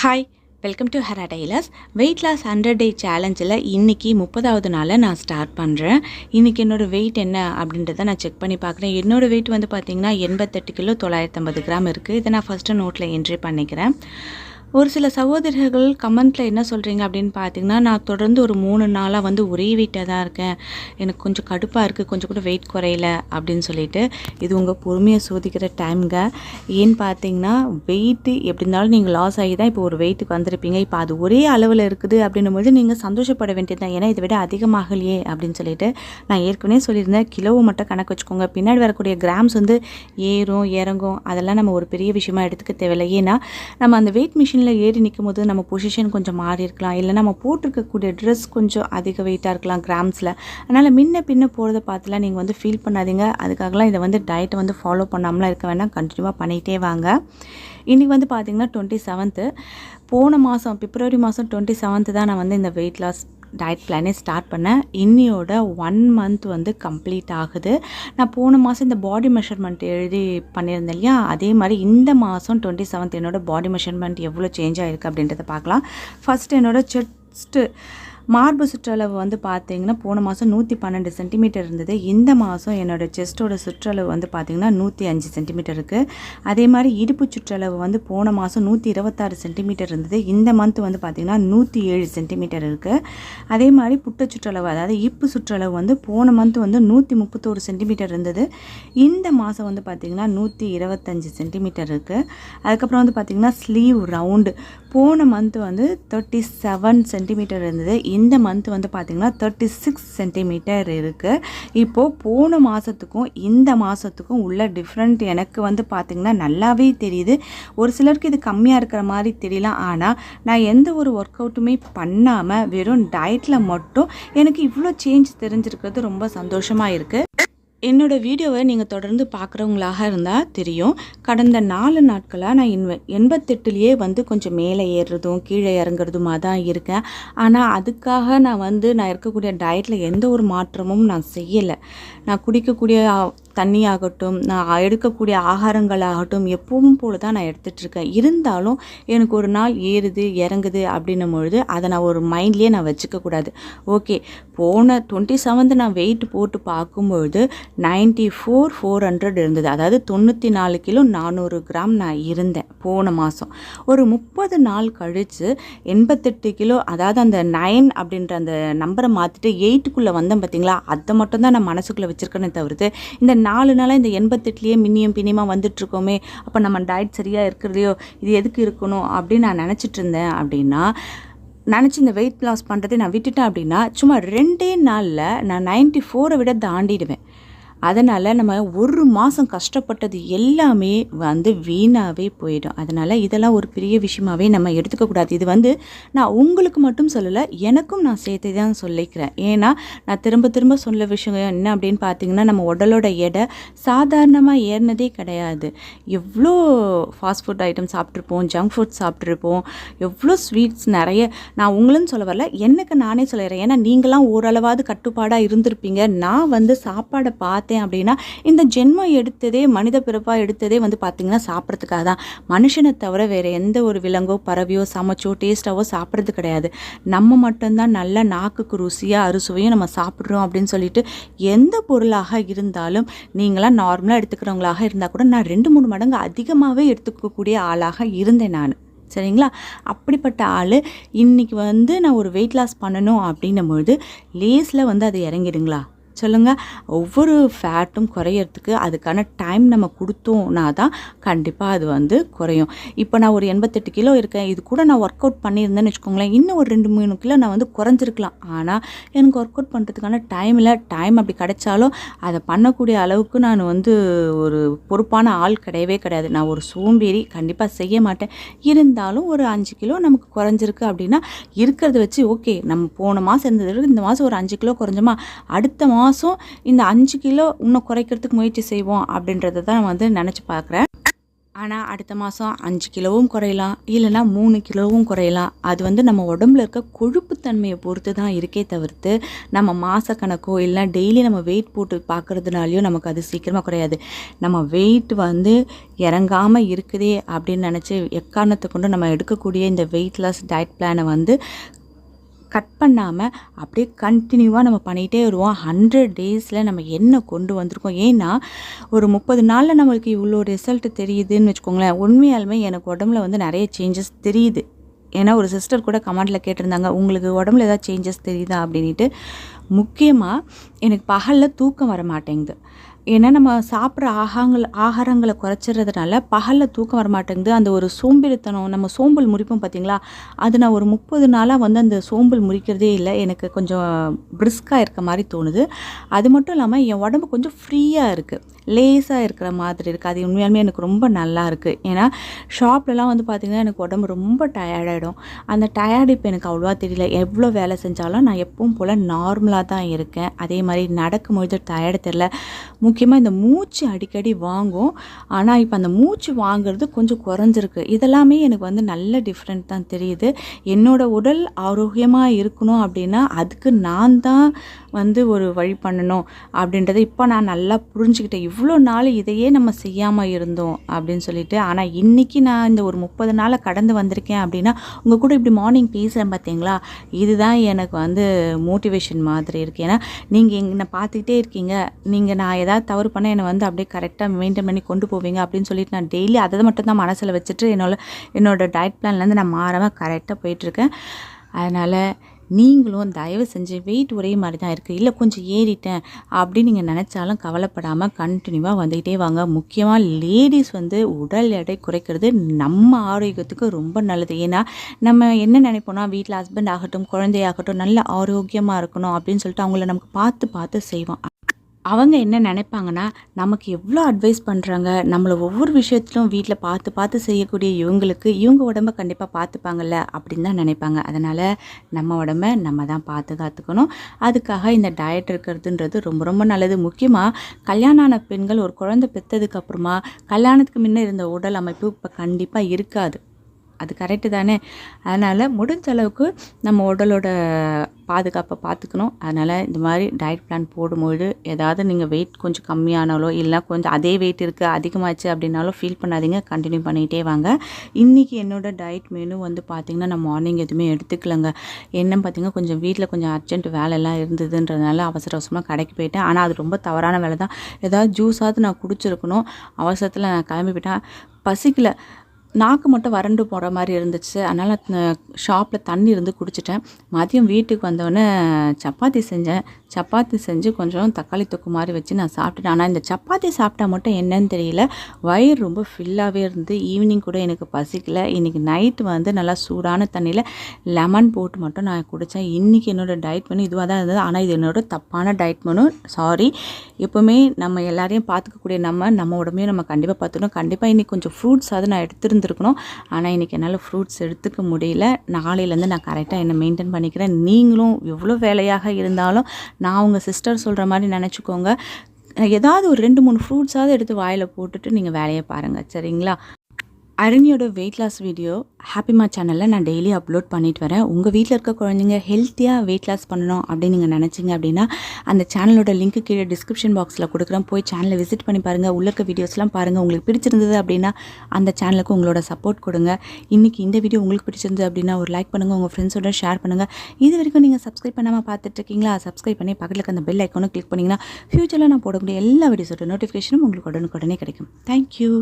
Hi, welcome to Hara tailors. Weight loss 100 day சேலஞ்சில் இன்றைக்கி 30வது நாளில் நான் ஸ்டார்ட் பண்ணுறேன். இன்றைக்கி என்னோடய வெயிட் என்ன அப்படின்றத நான் செக் பண்ணி பார்க்குறேன். என்னோடய வெயிட் வந்து பார்த்திங்கன்னா 88 கிலோ 950 கிராம் இருக்குது. இதை நான் ஃபஸ்ட்டு நோட்டில் என்ட்ரி பண்ணிக்கிறேன். ஒரு சில சகோதரர்கள் கமெண்ட்டில் என்ன சொல்கிறீங்க அப்படின்னு பார்த்தீங்கன்னா, நான் தொடர்ந்து ஒரு 3 நாளாக வந்து ஒரே வெயிட்டாக தான் இருக்கேன், எனக்கு கொஞ்சம் கடுப்பாக இருக்குது, கொஞ்சம் கூட வெயிட் குறையல அப்படின்னு சொல்லிட்டு. இது உங்கள் பொறுமையை சோதிக்கிற டைம்ங்க. ஏன்னு பார்த்தீங்கன்னா, வெயிட்டு எப்படி இருந்தாலும் நீங்கள் லாஸ் ஆகி தான் இப்போ ஒரு வெயிட்டுக்கு வந்திருப்பீங்க. இப்போ அது ஒரே அளவில் இருக்குது அப்படின்னும்போது நீங்கள் சந்தோஷப்பட வேண்டியது தான். ஏன்னா இதை விட அதிகமாகலையே அப்படின்னு சொல்லிட்டு. நான் ஏற்கனவே சொல்லியிருந்தேன், கிலோவை மட்டும் கணக்கு வச்சுக்கோங்க. பின்னாடி வரக்கூடிய கிராம்ஸ் வந்து ஏறும் இறங்கும், அதெல்லாம் நம்ம ஒரு பெரிய விஷயமா எடுத்துக்க தேவையில்லை. ஏன்னா நம்ம அந்த வெயிட் மிஷின் ஏறி நிற்கும் போது நம்ம பொசிஷன் கொஞ்சம் மாறி இருக்கலாம், இல்லை நம்ம போட்டிருக்கக்கூடிய ட்ரெஸ் கொஞ்சம் அதிக வெயிட்டாக இருக்கலாம் கிராம்ஸில். அதனால் முன்ன பின்ன போகிறத பார்த்துலாம் நீங்கள் வந்து ஃபீல் பண்ணாதீங்க. அதுக்காகலாம் இதை வந்து டயட்டை வந்து ஃபாலோ பண்ணாமலாம் இருக்க வேண்டாம், கண்டினியூவாக பண்ணிகிட்டே வாங்க. இன்றைக்கி வந்து பார்த்திங்கன்னா 27th, போன மாதம் பிப்ரவரி மாதம் 27th தான் நான் வந்து இந்த வெயிட் லாஸ் டயட் பிளானே ஸ்டார்ட் பண்ணேன். இன்னியோட 1 month வந்து கம்ப்ளீட் ஆகுது. நான் போன மாதம் இந்த பாடி மெஷர்மெண்ட் எழுதி பண்ணியிருந்தேன் இல்லையா, அதே மாதிரி இந்த மாதம் 27th என்னோடய பாடி மெஷர்மெண்ட் எவ்வளோ சேஞ்ச் ஆகிருக்கு அப்படின்றத பார்க்கலாம். ஃபஸ்ட்டு என்னோடய செஸ்ட்டு மார்பு சுற்றளவு வந்து பார்த்திங்கன்னா போன மாதம் 112 சென்டிமீட்டர் இருந்தது. இந்த மாதம் என்னோடய செஸ்ட்டோட சுற்றளவு வந்து பார்த்திங்கன்னா 105 சென்டிமீட்டர் இருக்குது. அதே மாதிரி இடுப்பு சுற்றளவு வந்து போன மாதம் 126 சென்டிமீட்டர் இருந்தது. இந்த மந்த் வந்து பார்த்திங்கன்னா 107 சென்டிமீட்டர் இருக்குது. அதே மாதிரி புட்ட சுற்றளவு, அதாவது இப்பு சுற்றளவு வந்து போன மந்த் வந்து 131 சென்டிமீட்டர் இருந்தது. இந்த மாதம் வந்து பார்த்திங்கன்னா 125 சென்டிமீட்டர் இருக்குது. அதுக்கப்புறம் வந்து பார்த்திங்கன்னா ஸ்லீவ் ரவுண்டு போன மந்த் வந்து 37 சென்டிமீட்டர் இருந்தது. இந்த மந்த் வந்து பார்த்திங்கன்னா 36 சென்டிமீட்டர் இருக்குது. இப்போது போன மாதத்துக்கும் இந்த மாதத்துக்கும் உள்ள டிஃப்ரெண்ட் எனக்கு வந்து பார்த்திங்கன்னா நல்லாவே தெரியுது. ஒரு சிலருக்கு இது கம்மியாக இருக்கிற மாதிரி தெரியலாம், ஆனால் நான் எந்த ஒரு ஒர்க் அவுட்டுமே பண்ணாமல் வெறும் டயட்டில் மட்டும் எனக்கு இவ்வளோ சேஞ்ச் தெரிஞ்சிருக்கிறது ரொம்ப சந்தோஷமாக இருக்குது. என்னோடய வீடியோவை நீங்கள் தொடர்ந்து பார்க்குறவங்களாக இருந்தால் தெரியும், கடந்த 4 நாட்களாக நான் 88லேயே வந்து கொஞ்சம் மேலே ஏறுறதும் கீழே இறங்குறதுமா தான் இருக்கேன். ஆனால் அதுக்காக நான் இருக்கக்கூடிய டயட்டில் எந்த ஒரு மாற்றமும் நான் செய்யலை. நான் குடிக்கக்கூடிய தண்ணி ஆகட்டும், நான் எடுக்கக்கூடிய ஆகாரங்களாகட்டும் எப்பவும் போல தான் நான் எடுத்துகிட்ருக்கேன். இருந்தாலும் எனக்கு ஒரு நாள் ஏறுது இறங்குது அப்படின்னும் பொழுது அதை நான் ஒரு மைண்ட்லேயே நான் வச்சுக்கக்கூடாது. ஓகே, போன 27th நான் வெயிட் போட்டு பார்க்கும்பொழுது 94,400 இருந்தது. அதாவது 94 கிலோ 400 கிராம் நான் இருந்தேன் போன மாதம். ஒரு 30 நாள் கழித்து 88 கிலோ, அதாவது அந்த 9 அப்படின்ற அந்த நம்பரை மாற்றிட்டு 8க்குள்ளே வந்தேன் பார்த்தீங்களா, அதை மட்டும் தான் நான் மனசுக்குள்ளே வச்சுருக்கேனே தவிர்த்து இந்த 4 நாளாக இந்த 88லேயே மின்னியும் பின்னியமாக வந்துட்டுருக்கோமே, அப்போ நம்ம டயட் சரியாக இருக்கிறதையோ இது எதுக்கு இருக்கணும் அப்படின்னு நான் நினச்சிட்டு இருந்தேன். அப்படின்னா நினச்சி இந்த வெயிட் லாஸ் பண்ணுறதை நான் விட்டுட்டேன் அப்படின்னா சும்மா 2 நாளில் நான் 94 விட தாண்டிடுவேன். அதனால் நம்ம ஒரு மாதம் கஷ்டப்பட்டது எல்லாமே வந்து வீணாகவே போயிடும். அதனால் இதெல்லாம் ஒரு பெரிய விஷயமாகவே நம்ம எடுத்துக்கக்கூடாது. இது நான் உங்களுக்கு மட்டும் சொல்லலை, எனக்கும் நான் சேர்த்து தான் சொல்லிக்கிறேன். ஏன்னா நான் திரும்ப சொல்ல விஷயம் என்ன அப்படின்னு பார்த்தீங்கன்னா, நம்ம உடலோட எடை சாதாரணமாக ஏறினதே கிடையாது. எவ்வளோ ஃபாஸ்ட் ஃபுட் ஐட்டம் சாப்பிட்ருப்போம், ஜங்க் ஃபுட் சாப்பிட்ருப்போம், எவ்வளோ ஸ்வீட்ஸ் நிறைய. நான் உங்களுன்னு சொல்ல வரல, எனக்கு நானே சொல்லிடுறேன். ஏன்னா நீங்களாம் ஓரளவாவது கட்டுப்பாடாக இருந்திருப்பீங்க. நான் சாப்பாடை பார்த்து அப்படின்னா இந்த ஜென்மம் எடுத்ததே, மனித பிறப்பாக எடுத்ததே வந்து பார்த்திங்கன்னா சாப்பிட்றதுக்காக தான். மனுஷனை தவிர வேறு எந்த ஒரு விலங்கோ பறவையோ சமைச்சோ டேஸ்ட்டாவோ சாப்பிட்றது கிடையாது. நம்ம மட்டும்தான் நல்ல நாக்குக்கு ருசியாக அறுசுவையும் நம்ம சாப்பிட்றோம் அப்படின்னு சொல்லிட்டு எந்த பொருளாக இருந்தாலும் நீங்களாம் நார்மலாக எடுத்துக்கிறவங்களாக இருந்தால் கூட நான் 2-3 மடங்கு அதிகமாகவே எடுத்துக்கக்கூடிய ஆளாக இருந்தேன் நான். சரிங்களா? அப்படிப்பட்ட ஆள் இன்றைக்கி நான் ஒரு வெயிட் லாஸ் பண்ணணும் அப்படின்னும்பொழுது லேஸில் அது இறங்கிடுங்களா சொல்லுங்கள்? ஒவ்வொரு ஃபேட்டும் குறையிறதுக்கு அதுக்கான டைம் நம்ம கொடுத்தோம்னா தான் கண்டிப்பாக அது குறையும். இப்போ நான் ஒரு 88 கிலோ இருக்கேன், இது கூட நான் ஒர்க் அவுட் பண்ணியிருந்தேன்னு வச்சுக்கோங்களேன், இன்னும் ஒரு 2-3 கிலோ நான் குறைஞ்சிருக்கலாம். ஆனால் எனக்கு ஒர்க் அவுட் பண்ணுறதுக்கான டைம் அப்படி கிடைச்சாலும் அதை பண்ணக்கூடிய அளவுக்கு நான் ஒரு பொறுப்பான ஆள் கிடையவே கிடையாது. நான் ஒரு சோம்பேறி, கண்டிப்பாக செய்ய மாட்டேன். இருந்தாலும் ஒரு 5 கிலோ நமக்கு குறைஞ்சிருக்கு அப்படின்னா இருக்கிறத வச்சு ஓகே, நம்ம போன மாதம் இருந்தது இந்த மாதம் ஒரு 5 கிலோ குறைஞ்சோமா, அடுத்த மாதம் இந்த 5 கிலோ இன்னும் குறைக்கிறதுக்கு முயற்சி செய்வோம் அப்படின்றத தான் நினச்சி பார்க்குறேன். ஆனால் அடுத்த மாதம் 5 கிலோவும் குறையலாம், இல்லைனா 3 கிலோவும் குறையலாம். அது வந்து நம்ம உடம்புல இருக்க கொழுப்புத்தன்மையை பொறுத்து தான் இருக்கே தவிர்த்து, நம்ம மாதக்கணக்கோ இல்லை டெய்லி நம்ம வெயிட் போட்டு பார்க்குறதுனாலையோ நமக்கு அது சீக்கிரமாக குறையாது. நம்ம வெயிட் வந்து இறங்காமல் இருக்குதே அப்படின்னு நினச்சி எக்காரணத்தை கொண்டு நம்ம எடுக்கக்கூடிய இந்த வெயிட் லாஸ் டயட் பிளானை வந்து கட் பண்ணாமல் அப்படியே கண்டினியூவாக நம்ம பண்ணிகிட்டே வருவோம். 100 டேஸில் நம்ம என்ன கொண்டு வந்திருக்கோம். ஏன்னா ஒரு 30 நாளில் நம்மளுக்கு இவ்வளோ ரிசல்ட் தெரியுதுன்னு வச்சுக்கோங்களேன். உண்மையாலுமே எனக்கு உடம்புல வந்து நிறைய சேஞ்சஸ் தெரியுது. ஏன்னா ஒரு சிஸ்டர் கூட கமெண்டில் கேட்டிருந்தாங்க, உங்களுக்கு உடம்புல ஏதாவது சேஞ்சஸ் தெரியுதா அப்படின்ட்டு. முக்கியமாக எனக்கு பகலில் தூக்கம் வர மாட்டேங்குது. ஏன்னா நம்ம சாப்பிட்ற ஆகாரங்களை குறைச்சிறதுனால பகலில் தூக்கம் வர மாட்டேங்குது. அந்த ஒரு சோம்பேறித்தனம், நம்ம சோம்பல் முறிப்போம் பார்த்தீங்களா, அது நான் ஒரு 30 நாளாக வந்து அந்த சோம்பல் முறிக்கிறதே இல்லை. எனக்கு கொஞ்சம் பிரிஸ்காக இருக்க மாதிரி தோணுது. அது மட்டும் இல்லாமல் என் உடம்பு கொஞ்சம் ஃப்ரீயாக இருக்குது, லேஸாக இருக்கிற மாதிரி இருக்குது. அது உண்மையாலுமே எனக்கு ரொம்ப நல்லா இருக்குது. ஏன்னா ஷாப்லலாம் வந்து பார்த்திங்கன்னா எனக்கு உடம்பு ரொம்ப டயர்டாகிடும். அந்த டயர்டு இப்போ எனக்கு அவ்வளோவா தெரியல. எவ்வளோ வேலை செஞ்சாலும் நான் எப்பவும் போல் நார்மலாக தான் இருக்கேன். அதே மாதிரி நடக்கும்பொழுது டயர்டு தெரில. முக்கியமாக இந்த மூச்சு அடிக்கடி வாங்கும். ஆனால் இப்போ அந்த மூச்சு வாங்கிறது கொஞ்சம் குறைஞ்சிருக்கு. இதெல்லாமே எனக்கு வந்து நல்ல டிஃப்ரெண்ட் தான் தெரியுது. என்னோடய உடல் ஆரோக்கியமாக இருக்கணும் அப்படின்னா அதுக்கு நான் தான் வந்து ஒரு வழி பண்ணணும் அப்படின்றத இப்போ நான் நல்லா புரிஞ்சுக்கிட்டேன். இவ்வளோ நாள் இதையே நம்ம செய்யாமல் இருந்தோம் அப்படின்னு சொல்லிட்டு. ஆனால் இன்றைக்கி நான் இந்த ஒரு 30 நாளை கடந்து வந்திருக்கேன் அப்படின்னா உங்கள் கூட இப்படி மார்னிங் பேசுகிறேன் பார்த்தீங்களா, இதுதான் எனக்கு வந்து மோட்டிவேஷன் மாதிரி இருக்குது. ஏன்னா நீங்கள் என்னை பார்த்துக்கிட்டே இருக்கீங்க, நீங்கள் நான் ஏதாவது தவறு பண்ண என்னை வந்து அப்படியே கரெக்டாக மெயின்டைன் பண்ணி கொண்டு போவீங்க அப்படின்னு சொல்லிட்டு நான் டெய்லி அதை மட்டும் தான் மனசில் வச்சுட்டு என்னோடய டயட் பிளான்லேருந்து நான் மாறாமல் கரெக்டாக போயிட்டுருக்கேன். அதனால் நீங்களும் தயவு செஞ்சு வெயிட் ஒரே மாதிரி தான் இருக்குது, இல்லை கொஞ்சம் ஏறிட்டேன் அப்படின்னு நீங்கள் நினச்சாலும் கவலைப்படாமல் கண்டினியூவாக வந்துக்கிட்டே வாங்க. முக்கியமாக லேடிஸ் வந்து உடல் எடை குறைக்கிறது நம்ம ஆரோக்கியத்துக்கு ரொம்ப நல்லது. ஏன்னா நம்ம என்ன நினைப்போம்னா, வீட்டில் ஹஸ்பண்ட் ஆகட்டும் குழந்தையாகட்டும் நல்ல ஆரோக்கியமாக இருக்கணும் அப்படின்னு சொல்லிட்டு அவங்கள நமக்கு பார்த்து செய்வோம். அவங்க என்ன நினைப்பாங்கன்னா, நமக்கு எவ்வளோ அட்வைஸ் பண்ணுறாங்க, நம்மளை ஒவ்வொரு விஷயத்திலும் வீட்டில் பார்த்து செய்யக்கூடிய இவங்க உடம்பை கண்டிப்பாக பார்த்துப்பாங்கல்ல அப்படின்னு தான் நினைப்பாங்க. அதனால் நம்ம உடம்பை நம்ம தான் பாதுகாத்துக்கணும். அதுக்காக இந்த டயட் இருக்கிறதுன்றது ரொம்ப ரொம்ப நல்லது. முக்கியமாக கல்யாணம் ஆன பெண்கள் ஒரு குழந்தை பெற்றதுக்கப்புறமா கல்யாணத்துக்கு முன்னே இருந்த உடல் அமைப்பு இப்போ கண்டிப்பாக இருக்காது. அது கரெக்டு தானே. அதனால் முடிஞ்ச அளவுக்கு நம்ம உடலோட பாதுகாப்பை பார்த்துக்கணும். அதனால் இந்த மாதிரி டயட் பிளான் போடும்போது ஏதாவது நீங்கள் வெயிட் கொஞ்சம் கம்மியானாலோ இல்லை கொஞ்சம் அதே வெயிட் இருக்குது அதிகமாச்சு அப்படின்னாலும் ஃபீல் பண்ணாதீங்க, கண்டினியூ பண்ணிகிட்டே வாங்க. இன்றைக்கி என்னோடய டயட் மெனு வந்து பார்த்திங்கன்னா நான் மார்னிங் எதுவுமே எடுத்துக்கலைங்க. என்னன்னு பார்த்திங்கன்னா கொஞ்சம் வீட்டில் கொஞ்சம் அர்ஜென்ட் வேலையெல்லாம் இருந்ததுன்றதுனால அவசரமாக கடைக்கு போயிட்டேன். ஆனால் அது ரொம்ப தவறான வேலை தான். ஏதாவது ஜூஸாவது நான் குடிச்சிருக்கணும். அவசரத்தில் நான் கிளம்பி போயிட்டேன். பசிக்கல, நாக்கு மட்டும் வறண்டு போகிற மாதிரி இருந்துச்சு. அதனால் ஷாப்பில் தண்ணி இருந்து குடிச்சிட்டேன். மதியம் வீட்டுக்கு வந்தோடனே சப்பாத்தி செஞ்சு கொஞ்சம் தக்காளி தொக்கு மாதிரி வச்சு நான் சாப்பிட்டுட்டேன். ஆனால் இந்த சப்பாத்தி சாப்பிட்டா மட்டும் என்னன்னு தெரியல, வயிறு ரொம்ப ஃபில்லாகவே இருந்து ஈவினிங் கூட எனக்கு பசிக்கல. இன்றைக்கி நைட்டு வந்து நல்லா சூடான தண்ணியில் லெமன் போட்டு மட்டும் நான் குடித்தேன். இன்றைக்கி என்னோடய டயட் மெனு இதுவாக தான் இருந்தது. ஆனால் இது என்னோடய தப்பான டயட் மெனு, சாரி. எப்போவுமே நம்ம எல்லாரையும் பார்த்துக்கக்கூடிய நம்ம உடம்பையும் நம்ம கண்டிப்பாக பார்த்துக்கணும். கண்டிப்பாக இன்றைக்கி கொஞ்சம் ஃப்ரூட்ஸாவது நான் எடுத்துருந்துருக்கணும். ஆனால் இன்றைக்கி என்னால் ஃப்ரூட்ஸ் எடுத்துக்க முடியல. நாளையிலேருந்து நான் கரெக்டாக என்னை மெயின்டைன் பண்ணிக்கிறேன். நீங்களும் எவ்வளோ வேலையாக இருந்தாலும் நான் உங்கள் சிஸ்டர் சொல்கிற மாதிரி நினச்சிக்கோங்க. ஏதாவது ஒரு 2-3 ஃப்ரூட்ஸாவது எடுத்து வாயில் போட்டுட்டு நீங்கள் வேலையை பாருங்கள், சரிங்களா? அருணியோட வெயிட் லாஸ் வீடியோ ஹாப்பிமா சேனலில் நான் டெய்லி அப்லோட் பண்ணிட்டு வரேன். உங்கள் வீட்டில் இருக்க குழந்தைங்க ஹெல்த்தியாக வெயிட் லாஸ் பண்ணணும் அப்படின்னு நீங்கள் நினச்சிங்க அப்படின்னா அந்த சேனலோட லிங்க்கு கீழே டிஸ்கிரிப்ஷன் பாக்ஸில் கொடுக்குறேன். போய் சேனலை விசிட் பண்ணி பாருங்கள். உள்ள இருக்க வீடியோஸ்லாம் பாருங்கள். உங்களுக்கு பிடிச்சிருந்தது அப்படின்னா அந்த சேனலுக்கு உங்களோட சப்போர்ட் கொடுங்க. இன்றைக்கி இந்த வீடியோ உங்களுக்கு பிடிச்சிருந்தது அப்படின்னா ஒரு லைக் பண்ணுங்கள், உங்கள் ஃப்ரெண்ட்ஸோட ஷேர் பண்ணுங்கள். இது வரைக்கும் நீங்கள் சப்ஸ்கிரைப் பண்ணாமல் பார்த்துட்ருக்கீங்களா? சப்ஸ்கிரைப் பண்ணி பக்கத்தில் இருக்க அந்த பெல் ஐக்கானை கிளிக் பண்ணிங்கன்னா ஃப்யூச்சரில் நான் போடக்கூடிய எல்லா வீடியோஸோட நோட்டிஃபிகேஷனும் உங்களுக்கு உடனுக்குடனே கிடைக்கும். தேங்க்யூ.